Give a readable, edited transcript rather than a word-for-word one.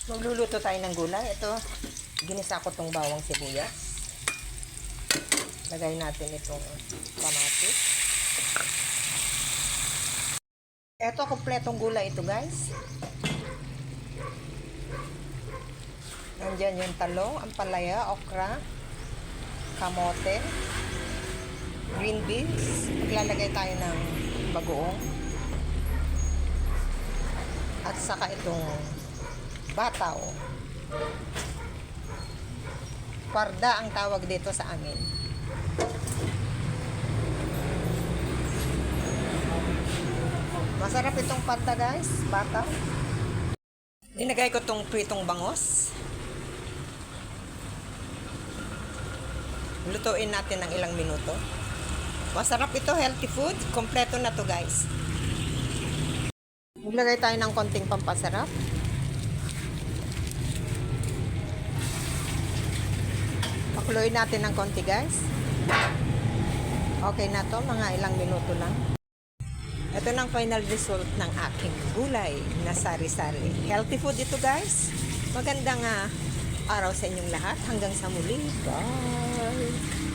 Magluluto tayo ng gulay. Ito, ginisa ko tong bawang sibuyas. Lagay natin itong kamatis. Ito, kompletong gulay ito, guys. Nandyan yung talong, ampalaya, okra, kamote, green beans. Maglalagay tayo ng bagoong. At saka itong bataw. Parda ang tawag dito sa amin. Masarap itong parda, guys. Bataw. Dinagay ko itong pritong bangos. Lutuin natin ng ilang minuto. Masarap ito, healthy food. Kompleto na to, guys. Maglagay tayo ng konting pampasarap. Pakuluin natin ng konti, guys. Okay na to, mga ilang minuto lang. Ito na ang final result ng aking gulay na sari-sari. Healthy food ito, guys. Magandang araw sa inyong lahat. Hanggang sa muli. Bye!